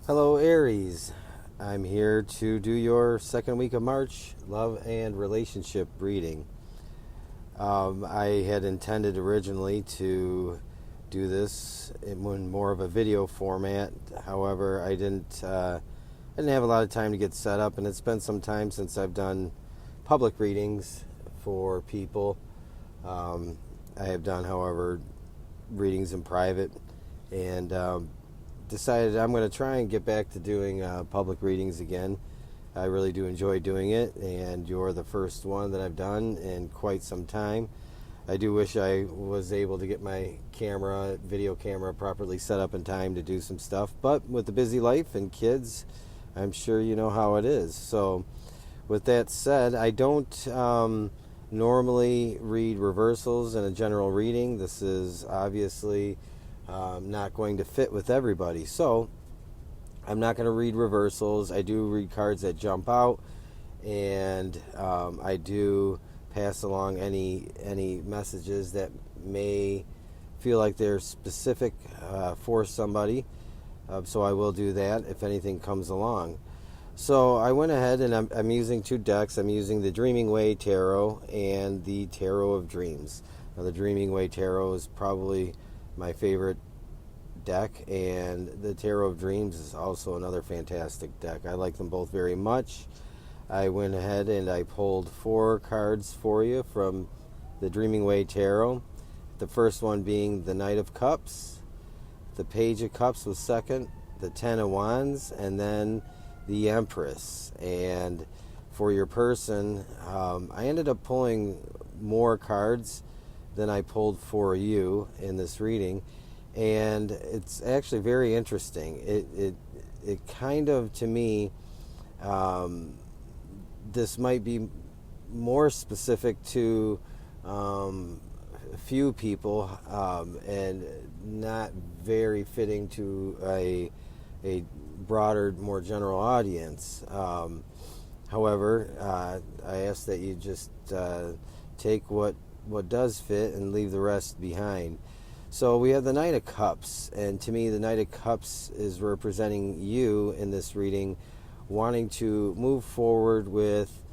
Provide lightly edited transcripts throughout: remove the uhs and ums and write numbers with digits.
Hello, Aries. I'm here to do your second week of March love and relationship reading. I had intended originally to do this in more of a video format. However, I didn't have a lot of time to get set up, and it's been some time since I've done public readings for people. I have done, however, readings in private, and decided I'm going to try and get back to doing public readings again. I really do enjoy doing it, and you're the first one that I've done in quite some time. I do wish I was able to get my video camera properly set up in time to do some stuff, but with the busy life and kids, I'm sure you know how it is. So with that said, I don't normally read reversals in a general reading. This is obviously not going to fit with everybody. So I'm not going to read reversals. I do read cards that jump out, and I do pass along any messages that may feel like they're specific for somebody. So I will do that if anything comes along. So I went ahead and I'm using two decks. I'm using the Dreaming Way Tarot and the Tarot of Dreams. Now, the Dreaming Way Tarot is probably my favorite deck, and the Tarot of Dreams is also another fantastic deck. I like them both very much. I went ahead and I pulled 4 cards for you from the Dreaming Way Tarot. The first one being the Knight of Cups, the Page of Cups was second, the Ten of Wands, and then the Empress. And for your person, I ended up pulling more cards than I pulled for you in this reading, and it's actually very interesting. It kind of, to me, this might be more specific to a few people, and not very fitting to a broader, more general audience. However, I ask that you just take what does fit and leave the rest behind. So we have the Knight of Cups, and to me the Knight of Cups is representing you in this reading, wanting to move forward with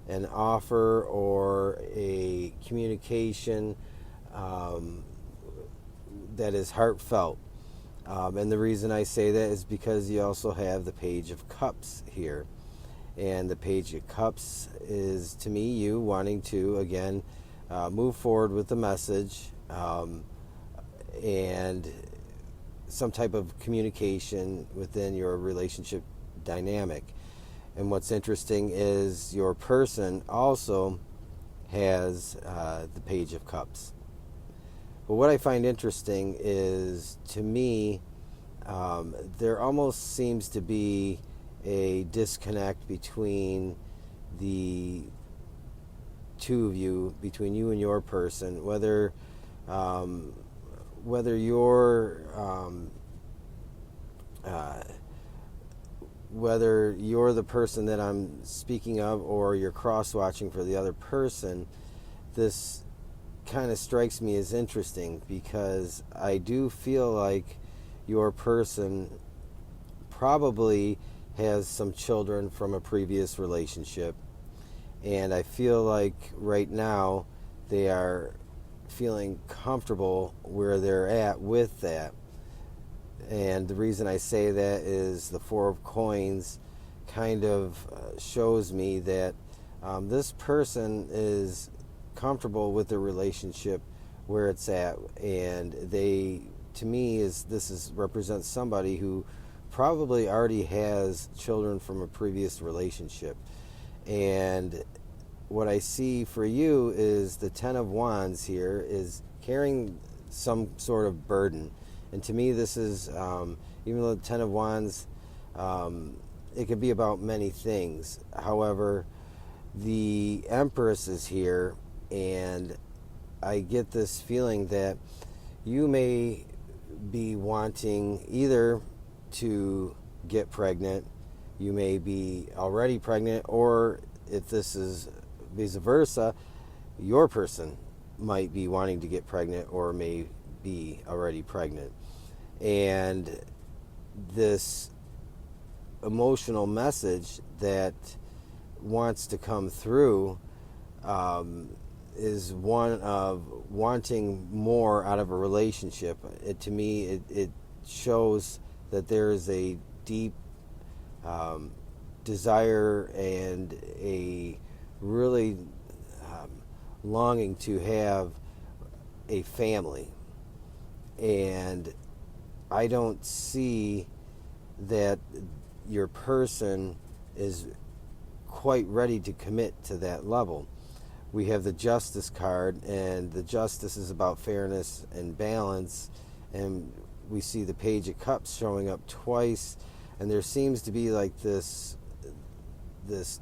an offer or a communication that is heartfelt. And the reason I say that is because you also have the Page of Cups here. And the Page of Cups is, to me, you wanting to, again, move forward with the message and some type of communication within your relationship dynamic. And what's interesting is your person also has the Page of Cups. But what I find interesting is, to me, there almost seems to be a disconnect between the two of you, between you and your person, whether you're the person that I'm speaking of or you're cross-watching for the other person. This kind of strikes me as interesting because I do feel like your person probably has some children from a previous relationship, and I feel like right now they are feeling comfortable where they're at with that. And the reason I say that is the Four of Coins kind of shows me that this person is comfortable with their relationship where it's at, and they, to me, represents somebody who probably already has children from a previous relationship. And what I see for you is the Ten of Wands here is carrying some sort of burden. And to me, this is, even though the Ten of Wands, it could be about many things. However, the Empress is here, and I get this feeling that you may be wanting either to get pregnant, you may be already pregnant, or if this is vice versa, your person might be wanting to get pregnant or may be already pregnant. And this emotional message that wants to come through is one of wanting more out of a relationship. To me, it shows that there is a deep desire and a really longing to have a family. And I don't see that your person is quite ready to commit to that level. We have the Justice card, and the Justice is about fairness and balance, and we see the Page of Cups showing up twice, and there seems to be like this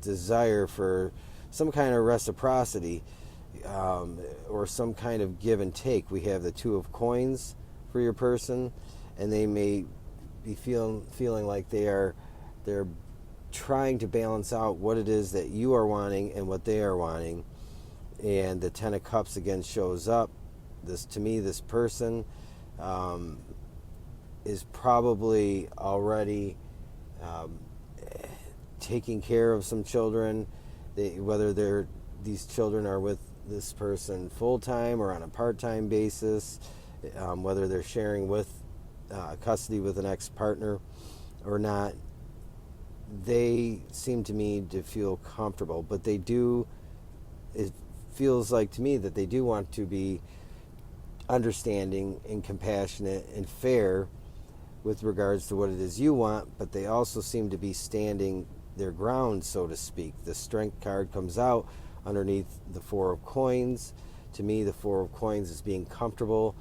desire for some kind of reciprocity, or some kind of give and take. We have the Two of Coins for your person, and they may be feeling like they're trying to balance out what it is that you are wanting and what they are wanting. And the Ten of Cups again shows up. To me, this person is probably already taking care of some children. Whether these children are with this person full-time or on a part-time basis, whether they're sharing with custody with an ex-partner or not, they seem to me to feel comfortable. But it feels like to me that they do want to be understanding and compassionate and fair with regards to what it is you want, but they also seem to be standing their ground, so to speak. The Strength card comes out underneath the Four of Coins. To me, the Four of Coins is being comfortable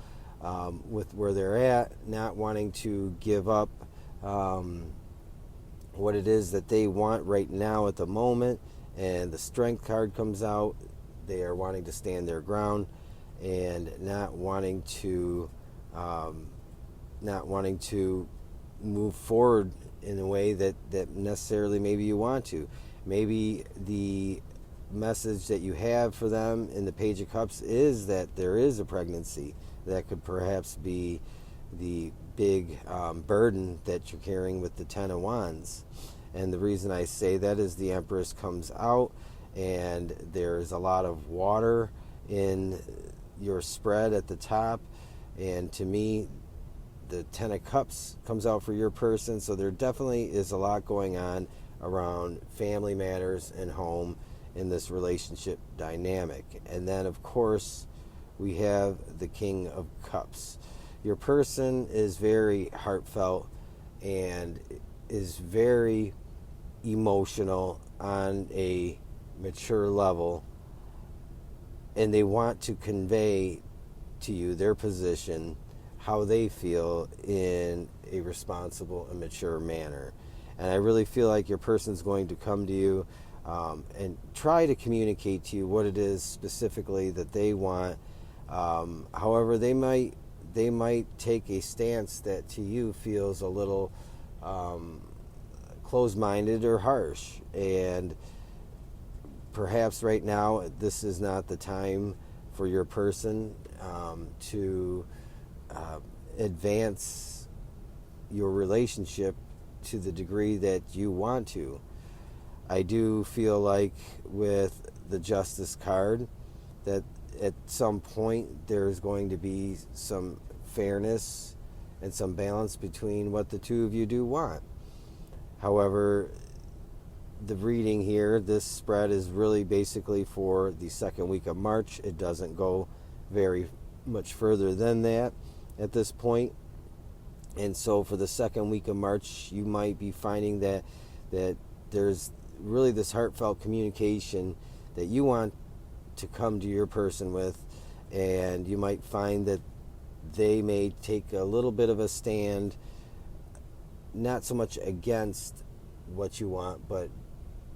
with where they're at, not wanting to give up what it is that they want right now at the moment. And the Strength card comes out. They are wanting to stand their ground and not wanting to move forward in a way that necessarily maybe you want to. Maybe the message that you have for them in the Page of Cups is that there is a pregnancy that could perhaps be the big burden that you're carrying with the Ten of Wands. And the reason I say that is the Empress comes out, and there's a lot of water in your spread at the top. And to me, the Ten of Cups comes out for your person. So there definitely is a lot going on around family matters and home in this relationship dynamic. And then, of course, we have the King of Cups. Your person is very heartfelt and is very emotional on a mature level, and they want to convey to you their position, how they feel in a responsible and mature manner. And I really feel like your person's going to come to you and try to communicate to you what it is specifically that they want. However, they might take a stance that to you feels a little closed-minded or harsh. And perhaps right now this is not the time for your person to advance your relationship to the degree that you want to. I do feel like with the Justice card that at some point there's going to be some fairness and some balance between what the two of you do want. However, the reading here, this spread is really basically for the second week of March. It doesn't go very much further than that at this point. And so for the second week of March, you might be finding that there's really this heartfelt communication that you want to come to your person with, and you might find that they may take a little bit of a stand, not so much against what you want, but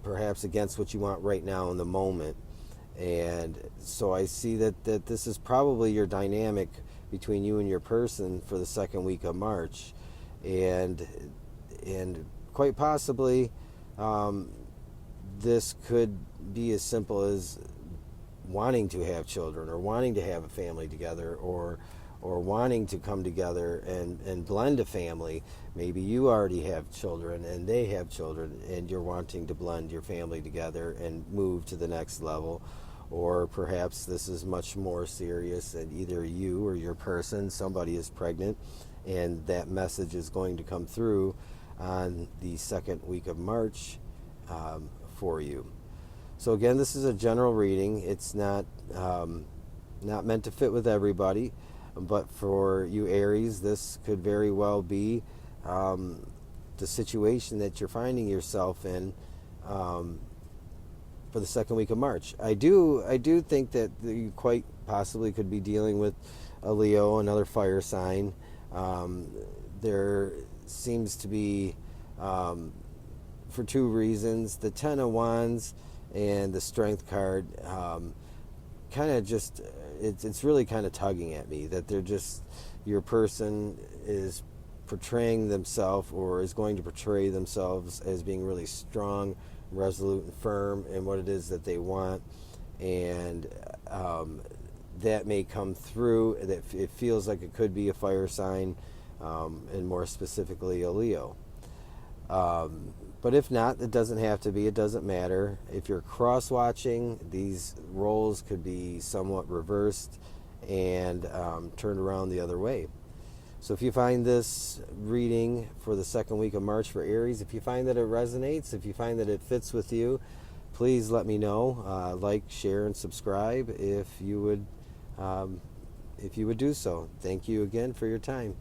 perhaps against what you want right now in the moment. And so I see that this is probably your dynamic between you and your person for the second week of March. And quite possibly this could be as simple as wanting to have children or wanting to have a family together, or or wanting to come together and blend a family. Maybe you already have children and they have children, and you're wanting to blend your family together and move to the next level. Or perhaps this is much more serious, and either you or your person, somebody is pregnant, and that message is going to come through on the second week of March for you. So again, this is a general reading. It's not meant to fit with everybody, but for you Aries, this could very well be the situation that you're finding yourself in for the second week of March. I do think that you quite possibly could be dealing with a Leo, another fire sign. There seems to be, for two reasons, the Ten of Wands and the Strength card kind of just, it's really kind of tugging at me that they're just, your person is portraying themselves, or is going to portray themselves as being really strong, resolute, and firm in what it is that they want, and that may come through. That it feels like it could be a fire sign, and more specifically a Leo. But if not, it doesn't have to be. It doesn't matter. If you're cross-watching, these roles could be somewhat reversed and turned around the other way. So if you find this reading for the second week of March for Aries, if you find that it resonates, if you find that it fits with you, please let me know. Like, share, and subscribe if you would do so. Thank you again for your time.